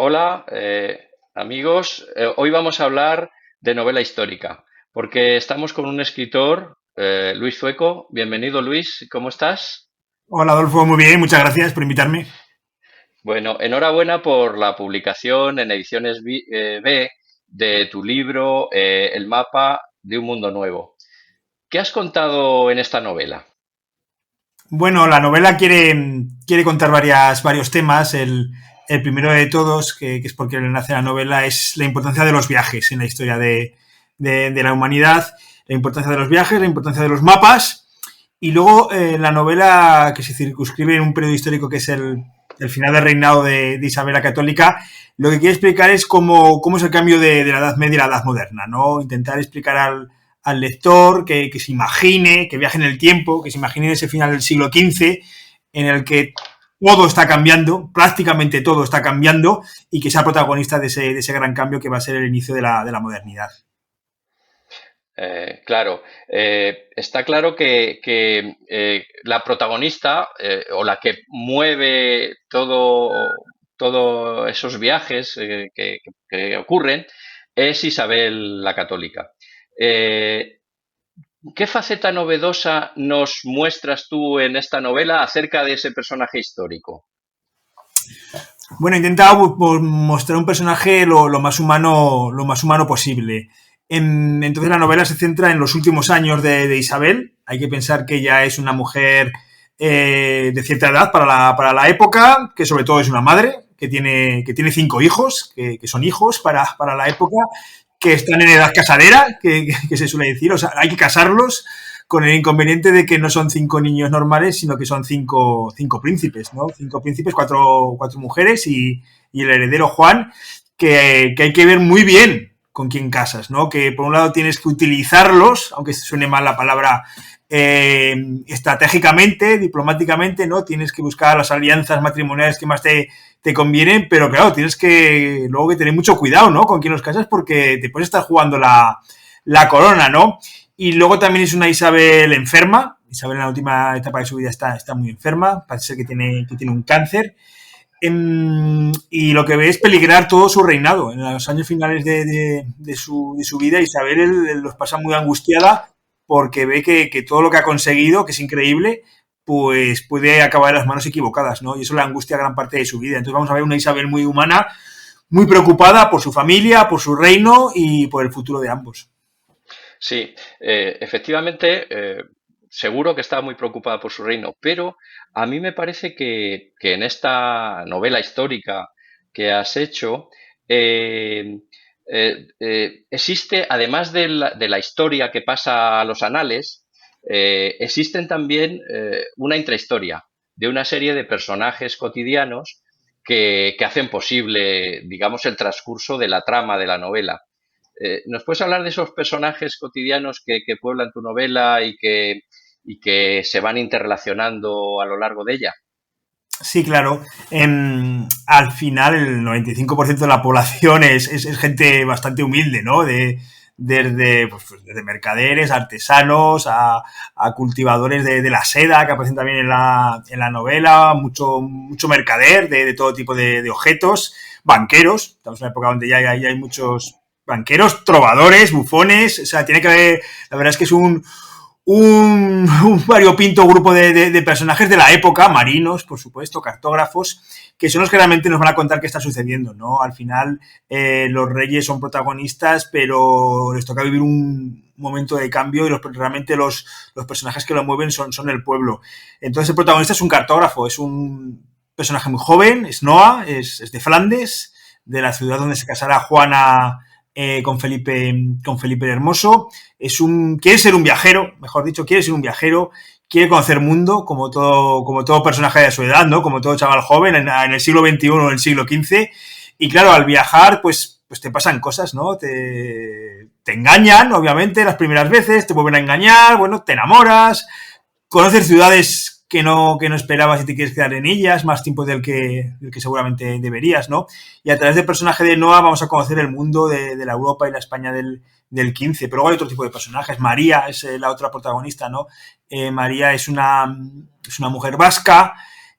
Hola, amigos. Hoy vamos a hablar de novela histórica, porque estamos con un escritor, Luis Zueco. Bienvenido, Luis. ¿Cómo estás? Hola Adolfo, muy bien, muchas gracias por invitarme. Bueno, enhorabuena por la publicación en Ediciones B de tu libro, El mapa de un mundo nuevo. ¿Qué has contado en esta novela? Bueno, la novela quiere contar varios temas. El primero de todos, que es porque le nace la novela, es la importancia de los viajes en la historia de la humanidad, la importancia de los viajes, la importancia de los mapas, y luego la novela que se circunscribe en un periodo histórico que es el final del reinado de Isabel la Católica. Lo que quiere explicar es cómo es el cambio de la Edad Media a la Edad Moderna, ¿no? Intentar explicar al lector que se imagine, que viaje en el tiempo, que se imagine ese final del siglo XV en el que todo está cambiando, prácticamente todo está cambiando, y que sea protagonista de ese gran cambio que va a ser el inicio de la modernidad. Claro, está claro que la protagonista o la que mueve todo esos viajes que ocurren es Isabel la Católica. Eh, ¿Qué faceta novedosa nos muestras tú en esta novela acerca de ese personaje histórico? Bueno, he intentado mostrar un personaje lo más humano posible. Entonces la novela se centra en los últimos años de Isabel. Hay que pensar que ella es una mujer de cierta edad para la época, que sobre todo es una madre, que tiene 5 hijos, que son hijos para la época, que están en edad casadera, que se suele decir. O sea, hay que casarlos con el inconveniente de que no son 5 niños normales, sino que son cinco príncipes, ¿no? 5 príncipes, cuatro mujeres y el heredero Juan, que hay que ver muy bien con quién casas, ¿no? Que por un lado tienes que utilizarlos, aunque suene mal la palabra, estratégicamente, diplomáticamente, ¿no? Tienes que buscar las alianzas matrimoniales que más te convienen, pero claro, tienes que luego que tener mucho cuidado, ¿no? Con quién los casas porque te puedes estar jugando la corona, ¿no? Y luego también es una Isabel enferma. Isabel en la última etapa de su vida está muy enferma, parece ser que tiene un cáncer. Y lo que ve es peligrar todo su reinado. En los años finales de su vida, Isabel los pasa muy angustiada porque ve que todo lo que ha conseguido, que es increíble, pues puede acabar en las manos equivocadas, ¿no? Y eso le angustia gran parte de su vida. Entonces vamos a ver una Isabel muy humana, muy preocupada por su familia, por su reino y por el futuro de ambos. Sí, efectivamente, seguro que está muy preocupada por su reino, pero a mí me parece que en esta novela histórica que has hecho, eh, existe, además de la historia que pasa a los anales, existen también una intrahistoria de una serie de personajes cotidianos que hacen posible, digamos, el transcurso de la trama de la novela. ¿Nos puedes hablar de esos personajes cotidianos que pueblan tu novela y que se van interrelacionando a lo largo de ella? Sí, claro. Al final, el 95% de la población es gente bastante humilde, ¿no? Desde mercaderes, artesanos, a cultivadores de la seda, que aparecen también en la novela, mucho mercader de todo tipo de objetos, banqueros. Estamos en una época donde ya hay muchos banqueros, trovadores, bufones. O sea, tiene que haber. La verdad es que es un variopinto grupo de personajes de la época, marinos, por supuesto, cartógrafos, que son los que realmente nos van a contar qué está sucediendo, ¿no? Al final, los reyes son protagonistas, pero les toca vivir un momento de cambio y realmente los personajes que lo mueven son el pueblo. Entonces, el protagonista es un cartógrafo, es un personaje muy joven, es Noah, es de Flandes, de la ciudad donde se casará Juana con Felipe el Hermoso. Quiere ser un viajero, mejor dicho, quiere ser un viajero, quiere conocer mundo, como todo personaje de su edad, ¿no? Como todo chaval joven en el siglo XXI o en el siglo XV. Y claro, al viajar, pues te pasan cosas, ¿no? Te engañan, obviamente, las primeras veces, te vuelven a engañar, bueno, te enamoras, conoces ciudades que no esperabas y te quieres quedar en ellas, más tiempo del que seguramente deberías, ¿no? Y a través del personaje de Noah vamos a conocer el mundo de la Europa y la España del 15. Pero luego hay otro tipo de personajes. María es la otra protagonista, ¿no? María es una mujer vasca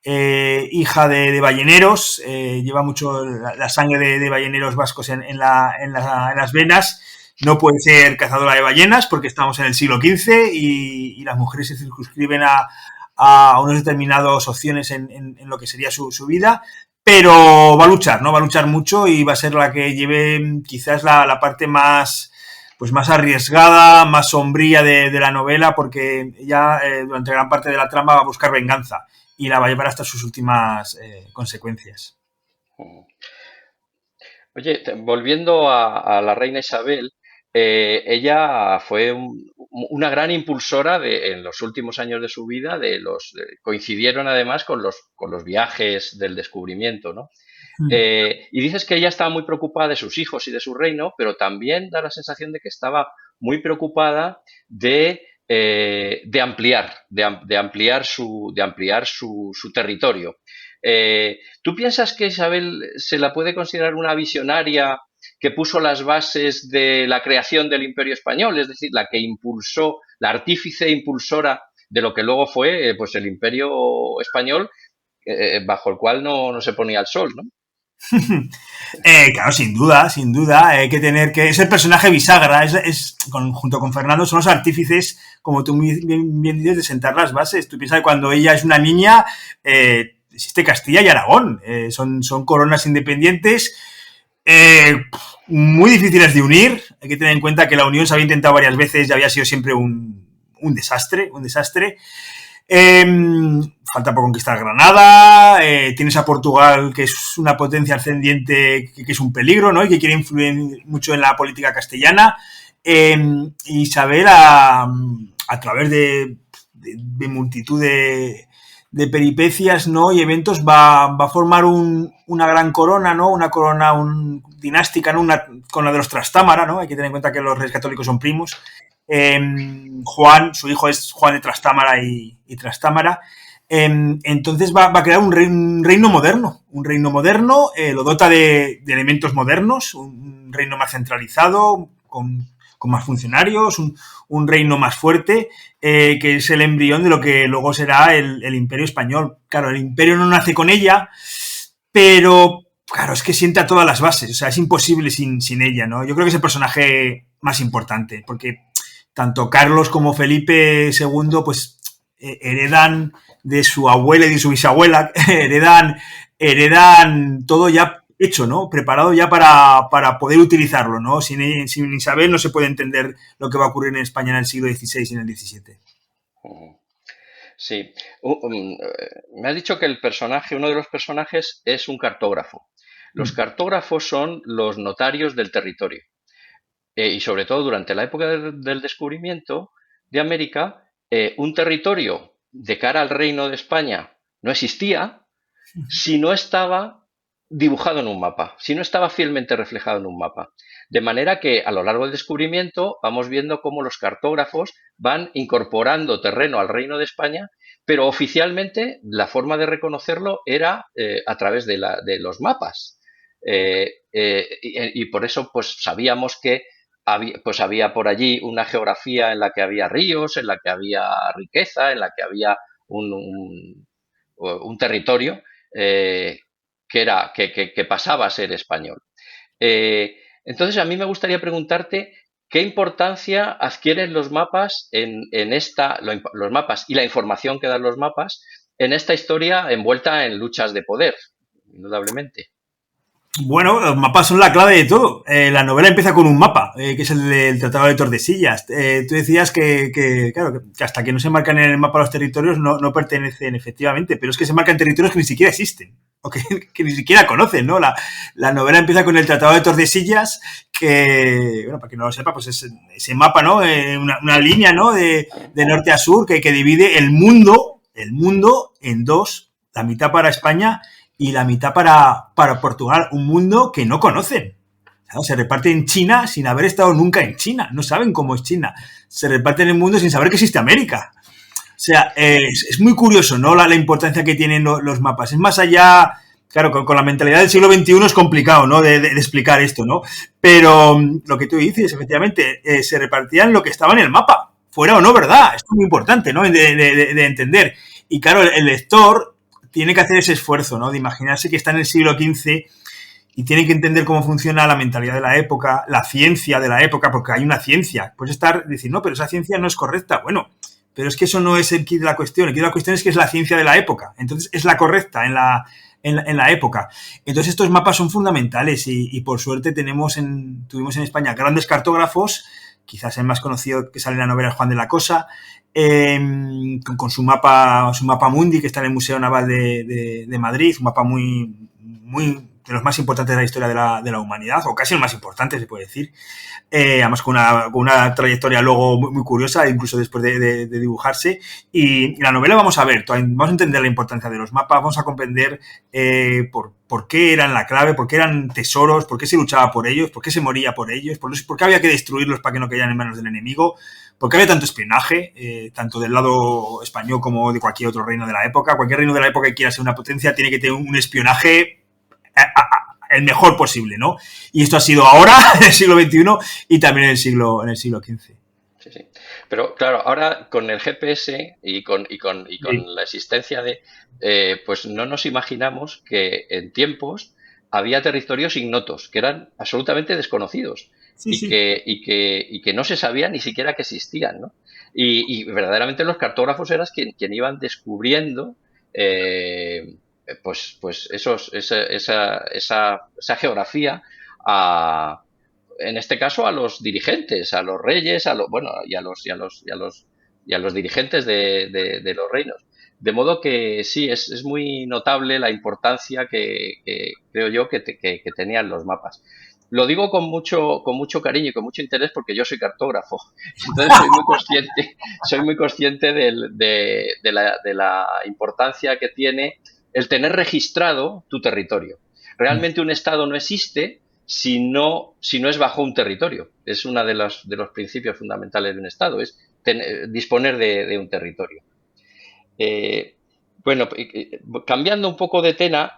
hija de balleneros, lleva mucho la sangre de balleneros vascos en las venas. No puede ser cazadora de ballenas porque estamos en el siglo XV y las mujeres se circunscriben a unas determinadas opciones en lo que sería su vida, pero va a luchar, ¿no? Va a luchar mucho y va a ser la que lleve quizás la parte más, pues más arriesgada, más sombría de la novela, porque ella durante gran parte de la trama va a buscar venganza y la va a llevar hasta sus últimas consecuencias. Oye, volviendo a la reina Isabel, ella fue una gran impulsora en los últimos años de su vida, coincidieron además con los viajes del descubrimiento, ¿no? Y dices que ella estaba muy preocupada de sus hijos y de su reino, pero también da la sensación de que estaba muy preocupada de ampliar, de ampliar su territorio. ¿Tú piensas que Isabel se la puede considerar una visionaria que puso las bases de la creación del Imperio Español, es decir, la que impulsó, la artífice impulsora de lo que luego fue pues el Imperio Español, bajo el cual no se ponía el sol, ¿no? Claro, sin duda, sin duda. Hay que tener que. Es el personaje bisagra, junto con Fernando, son los artífices, como tú bien dices, de sentar las bases. Tú piensas que cuando ella es una niña, existe Castilla y Aragón. Son coronas independientes muy difíciles de unir. Hay que tener en cuenta que la unión se había intentado varias veces y había sido siempre un desastre, un desastre. Falta por conquistar Granada, tienes a Portugal, que es una potencia ascendiente, que es un peligro, ¿no? Y que quiere influir mucho en la política castellana. Isabel, a través de multitud de peripecias, ¿no? Y eventos, va a formar una gran corona, ¿no? Una corona dinástica, ¿no? Con la de los Trastámara, ¿no? Hay que tener en cuenta que los reyes católicos son primos. Juan, su hijo es Juan de Trastámara y Trastámara. Entonces va a crear un reino moderno. Un reino moderno, lo dota de elementos modernos, un reino más centralizado, con más funcionarios, un reino más fuerte, que es el embrión de lo que luego será el Imperio Español. Claro, el Imperio no nace con ella, pero claro, es que sienta todas las bases. O sea, es imposible sin ella, ¿no? Yo creo que es el personaje más importante, porque tanto Carlos como Felipe II, pues heredan de su abuela y de su bisabuela, heredan todo ya hecho, ¿no? Preparado ya para poder utilizarlo, ¿no? Sin Isabel no se puede entender lo que va a ocurrir en España en el siglo XVI y en el XVII. Sí. Me has dicho que uno de los personajes es un cartógrafo. Los cartógrafos son los notarios del territorio. Y sobre todo durante la época del descubrimiento de América, un territorio de cara al Reino de España no existía si no estaba dibujado en un mapa, si no estaba fielmente reflejado en un mapa. De manera que a lo largo del descubrimiento vamos viendo cómo los cartógrafos van incorporando terreno al Reino de España, pero oficialmente la forma de reconocerlo era a través de los mapas. Y por eso pues sabíamos que había por allí una geografía en la que había ríos, en la que había riqueza, en la que había un territorio que pasaba a ser español. Entonces, a mí me gustaría preguntarte qué importancia adquieren los mapas los mapas y la información que dan los mapas en esta historia envuelta en luchas de poder, indudablemente. Bueno, los mapas son la clave de todo. La novela empieza con un mapa, que es el del Tratado de Tordesillas. Tú decías claro, que hasta que no se marcan en el mapa los territorios no pertenecen efectivamente, pero es que se marcan territorios que ni siquiera existen, o que ni siquiera conocen, ¿no? La novela empieza con el Tratado de Tordesillas, que, bueno, para quien no lo sepa, pues es ese mapa, ¿no? Una línea, ¿no? De norte a sur que divide el mundo en dos, la mitad para España y la mitad para Portugal, un mundo que no conocen. ¿Sabes? Se reparte en China sin haber estado nunca en China, no saben cómo es China. Se reparte en el mundo sin saber que existe América. O sea, es muy curioso, ¿no? La importancia que tienen los mapas. Es más allá, claro, con la mentalidad del siglo XXI es complicado, ¿no? De explicar esto, ¿no? Pero lo que tú dices, efectivamente, se repartían lo que estaba en el mapa, fuera o no, ¿verdad? Esto es muy importante, ¿no? De entender. Y claro, el lector tiene que hacer ese esfuerzo, ¿no? De imaginarse que está en el siglo XV y tiene que entender cómo funciona la mentalidad de la época, la ciencia de la época, porque hay una ciencia. Puedes decir, no, pero esa ciencia no es correcta. Bueno, pero es que eso no es el quid de la cuestión. El quid de la cuestión es que es la ciencia de la época. Entonces, es la correcta en la época. Entonces, estos mapas son fundamentales y por suerte tuvimos en España grandes cartógrafos, quizás el más conocido que sale en la novela es Juan de la Cosa, con su mapa mundi, que está en el Museo Naval de Madrid, un mapa muy de los más importantes de la historia de la humanidad, o casi el más importante, se puede decir. Además con una trayectoria luego muy curiosa, incluso después de dibujarse. Y la novela vamos a entender la importancia de los mapas, vamos a comprender por qué eran la clave, por qué eran tesoros, por qué se luchaba por ellos, por qué se moría por ellos, por qué había que destruirlos para que no cayeran en manos del enemigo, por qué había tanto espionaje, tanto del lado español como de cualquier otro reino de la época. Cualquier reino de la época que quiera ser una potencia tiene que tener un espionaje el mejor posible, ¿no? Y esto ha sido ahora, en el siglo XXI, y también en el siglo XV. Sí, sí. Pero claro, ahora con el GPS y con la existencia pues no nos imaginamos que en tiempos había territorios ignotos, que eran absolutamente desconocidos y que no se sabía ni siquiera que existían, ¿no? Y verdaderamente los cartógrafos eran quien iban descubriendo pues esa geografía en este caso a los dirigentes, a los reyes, y a los dirigentes de los reinos. De modo que sí, es muy notable la importancia que creo yo que tenían los mapas. Lo digo con mucho cariño y con mucho interés porque yo soy cartógrafo. Entonces soy muy consciente de la importancia que tiene el tener registrado tu territorio. Realmente un estado no existe si no es bajo un territorio. Es uno de los principios fundamentales de un estado, es disponer de un territorio. Bueno, cambiando un poco de tema,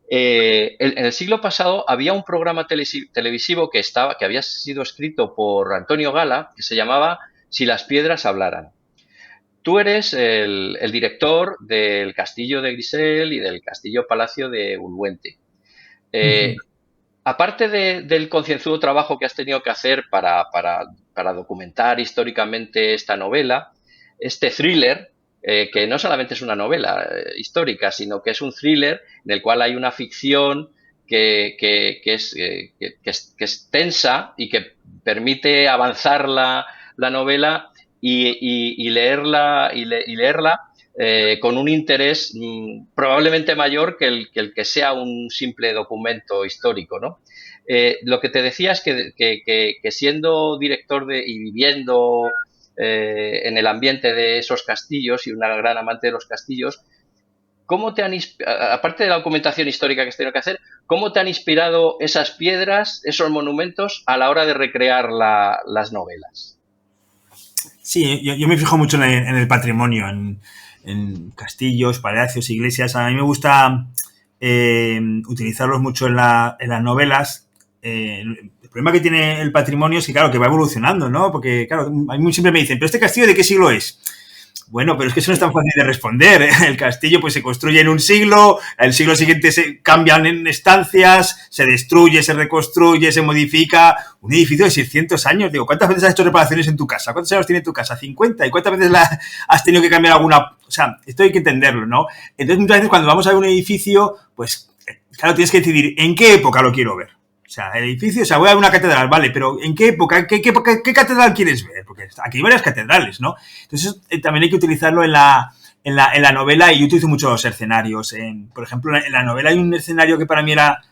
en el siglo pasado había un programa televisivo que había sido escrito por Antonio Gala, que se llamaba Si las piedras hablaran. Tú eres el director del Castillo de Grisel y del Castillo Palacio de Uluente. Aparte del concienzudo trabajo que has tenido que hacer para documentar históricamente esta novela, este thriller, que no solamente es una novela histórica, sino que es un thriller en el cual hay una ficción que es tensa y que permite avanzar la novela y leerla con un interés probablemente mayor que el que sea un simple documento histórico, ¿no? Lo que te decía es que siendo director y viviendo en el ambiente de esos castillos y una gran amante de los castillos, ¿cómo aparte de la documentación histórica que has tenido que hacer, cómo te han inspirado esas piedras, esos monumentos a la hora de recrear las novelas? Sí, yo me fijo mucho en el patrimonio, en castillos, palacios, iglesias. A mí me gusta utilizarlos mucho en las novelas. El problema que tiene el patrimonio es que, claro, que va evolucionando, ¿no? Porque, claro, a mí siempre me dicen, ¿pero este castillo de qué siglo es? Bueno, pero es que eso no es tan fácil de responder. El castillo pues se construye en un siglo, el siglo siguiente se cambian en estancias, se destruye, se reconstruye, se modifica. Un edificio de 600 años. Digo, ¿cuántas veces has hecho reparaciones en tu casa? ¿Cuántos años tiene tu casa? 50. ¿Y cuántas veces has tenido que cambiar alguna? O sea, esto hay que entenderlo, ¿no? Entonces, muchas veces cuando vamos a ver un edificio, pues, claro, tienes que decidir en qué época lo quiero ver. O sea, el edificio, o sea, voy a ver una catedral, vale, pero ¿en qué época? ¿Qué catedral quieres ver? Porque aquí hay varias catedrales, ¿no? Entonces, también hay que utilizarlo en la novela y yo utilizo mucho los escenarios. Por ejemplo, en la novela hay un escenario que para mí era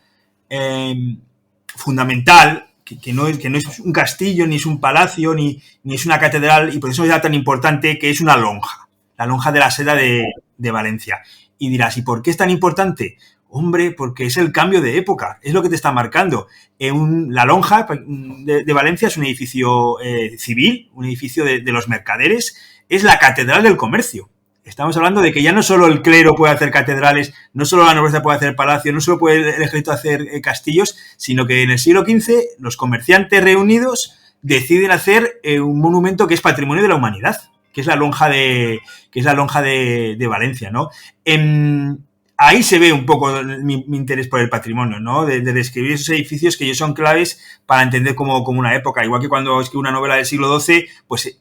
fundamental, que no es un castillo, ni es un palacio, ni es una catedral, y por eso es tan importante, que es una lonja, la lonja de la Seda de Valencia. Y dirás, ¿y por qué es tan importante? Hombre, porque es el cambio de época, es lo que te está marcando. La lonja de Valencia es un edificio civil, un edificio de los mercaderes, es la catedral del comercio. Estamos hablando de que ya no solo el clero puede hacer catedrales, no solo la nobleza puede hacer palacios, no solo puede el ejército hacer castillos, sino que en el siglo XV los comerciantes reunidos deciden hacer un monumento que es patrimonio de la humanidad. que es la lonja de Valencia, ¿no? Ahí se ve un poco mi interés por el patrimonio, ¿no? De describir esos edificios que ellos son claves para entender como una época. Igual que cuando escribo una novela del siglo XII, pues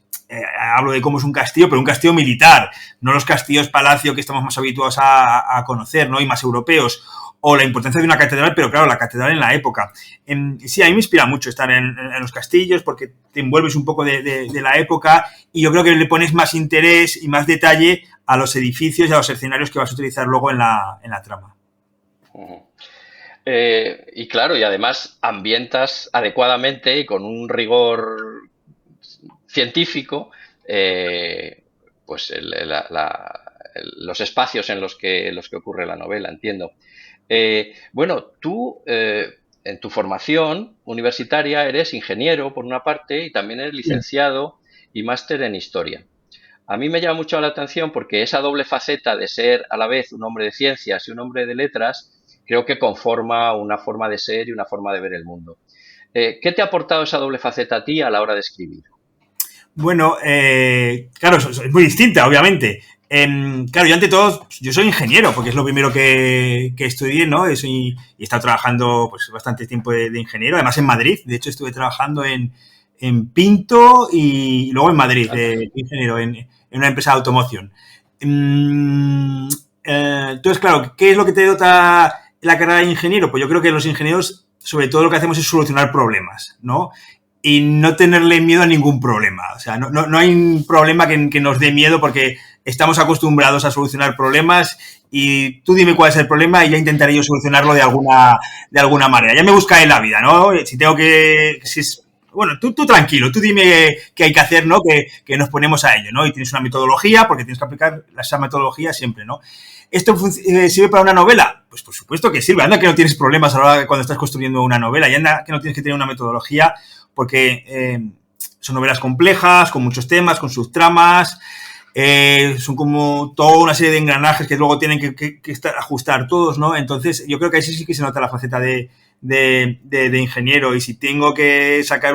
hablo de cómo es un castillo, pero un castillo militar, no los castillos palacio que estamos más habituados a conocer, ¿no? Y más europeos. O la importancia de una catedral, pero claro, la catedral en la época. Sí, a mí me inspira mucho estar en los castillos porque te envuelves un poco de la época y yo creo que le pones más interés y más detalle a los edificios y a los escenarios que vas a utilizar luego en la trama. Ujú. Y claro, y además ambientas adecuadamente y con un rigor científico, pues los espacios en los que ocurre la novela, entiendo. Bueno, tú en tu formación universitaria eres ingeniero por una parte y también eres Sí. licenciado y máster en historia. A mí me llama mucho la atención porque esa doble faceta de ser a la vez un hombre de ciencias y un hombre de letras creo que conforma una forma de ser y una forma de ver el mundo. ¿Qué te ha aportado esa doble faceta a ti a la hora de escribir? Bueno, claro, es muy distinta, obviamente. Claro, yo ante todo, yo soy ingeniero, porque es lo primero que estudié, ¿no? Y he estado trabajando pues bastante tiempo de ingeniero, además en Madrid. De hecho, estuve trabajando en Pinto y luego en Madrid, Anda. de ingeniero, en una empresa de automoción. Mm, entonces, claro, ¿qué es lo que te dota la carrera de ingeniero? Pues yo creo que los ingenieros, sobre todo, lo que hacemos es solucionar problemas, ¿no? Y no tenerle miedo a ningún problema. O sea, no hay un problema que nos dé miedo porque estamos acostumbrados a solucionar problemas y tú dime cuál es el problema y ya intentaré yo solucionarlo de alguna manera. Ya me buscaré la vida, ¿no? Si tengo que... Si es, bueno, tú tranquilo, tú dime qué hay que hacer, ¿no? Que nos ponemos a ello, ¿no? Y tienes una metodología, porque tienes que aplicar esa metodología siempre, ¿no? ¿Esto sirve para una novela? Pues por supuesto que sirve. Anda que no tienes problemas a la hora de cuando estás construyendo una novela y anda que no tienes que tener una metodología porque son novelas complejas, con muchos temas, con subtramas, son como toda una serie de engranajes que luego tienen que ajustar todos, ¿no? Entonces, yo creo que ahí sí que se nota la faceta de ingeniero y si tengo que sacar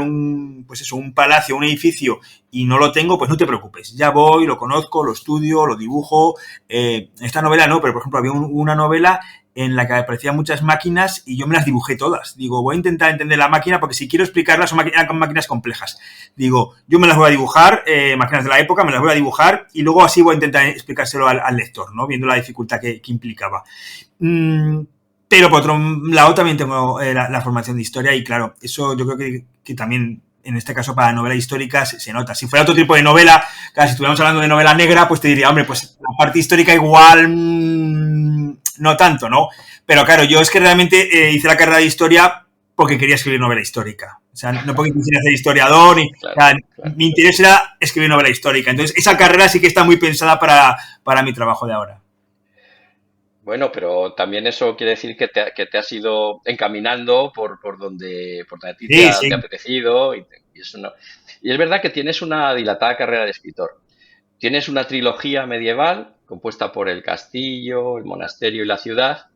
pues eso, un palacio, un edificio y no lo tengo, pues no te preocupes, ya voy, lo conozco, lo estudio, lo dibujo. Esta novela no, pero por ejemplo había una novela en la que aparecían muchas máquinas y yo me las dibujé todas. Digo, voy a intentar entender la máquina porque si quiero explicarlas son máquinas complejas. Digo, yo me las voy a dibujar, máquinas de la época, me las voy a dibujar y luego así voy a intentar explicárselo al lector, ¿no? Viendo la dificultad que implicaba. Pero por otro lado también tengo la formación de historia y claro, eso yo creo que también en este caso para novelas históricas se nota. Si fuera otro tipo de novela, claro, si estuviéramos hablando de novela negra, pues te diría, hombre, pues la parte histórica igual no tanto, ¿no? Pero claro, yo es que realmente hice la carrera de historia porque quería escribir novela histórica. O sea, no porque quisiera ser historiador, ni, o Claro, sea, claro. mi interés era escribir novela histórica. Entonces, esa carrera sí que está muy pensada para mi trabajo de ahora. Bueno, pero también eso quiere decir que te has ido encaminando por donde a ti Sí, te ha sí. apetecido y eso no. Y es verdad que tienes una dilatada carrera de escritor. Tienes una trilogía medieval compuesta por el castillo, el monasterio y la ciudad,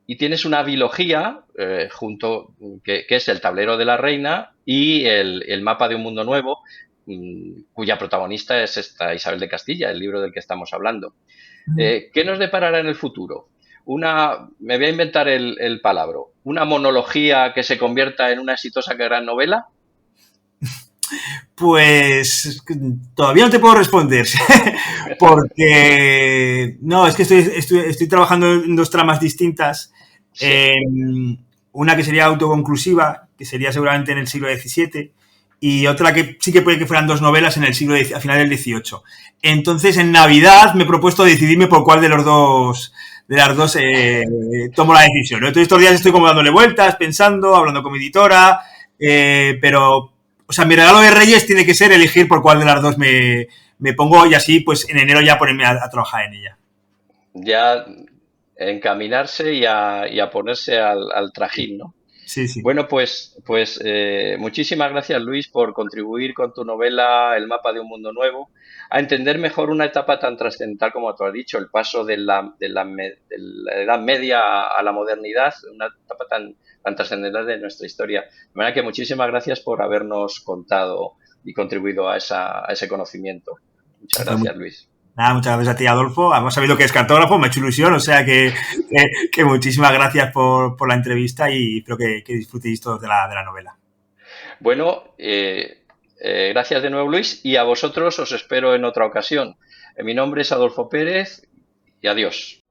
y tienes una bilogía que es el tablero de la reina y el mapa de un mundo nuevo, cuya protagonista es esta Isabel de Castilla, el libro del que estamos hablando. ¿Qué nos deparará en el futuro? Me voy a inventar el palabra, una monología que se convierta en una exitosa gran novela. Pues todavía no te puedo responder, porque no, es que estoy trabajando en dos tramas distintas. Sí. Eh, una que sería autoconclusiva, que sería seguramente en el siglo XVII, y otra que sí que puede que fueran dos novelas en el a final del XVIII. Entonces, en Navidad me he propuesto decidirme por cuál de las dos tomo la decisión, ¿no? Entonces, estos días estoy como dándole vueltas, pensando, hablando con mi editora, pero o sea, mi regalo de Reyes tiene que ser elegir por cuál de las dos me pongo y así, pues en enero ya ponerme a trabajar en ella. Ya encaminarse y a ponerse al trajín, ¿no? Sí, sí. Bueno, muchísimas gracias, Luis, por contribuir con tu novela El mapa de un mundo nuevo a entender mejor una etapa tan trascendental como tú has dicho, el paso de la Edad Media a la modernidad, una etapa tan trascendental de nuestra historia. De manera que muchísimas gracias por habernos contado y contribuido a ese conocimiento. Muchas gracias, Luis. Nada, muchas gracias a ti, Adolfo. Hemos sabido que es cartógrafo, me ha hecho ilusión, o sea que muchísimas gracias por la entrevista y espero que disfrutéis todos de la novela. Bueno, gracias de nuevo, Luis, y a vosotros os espero en otra ocasión. Mi nombre es Adolfo Pérez y adiós.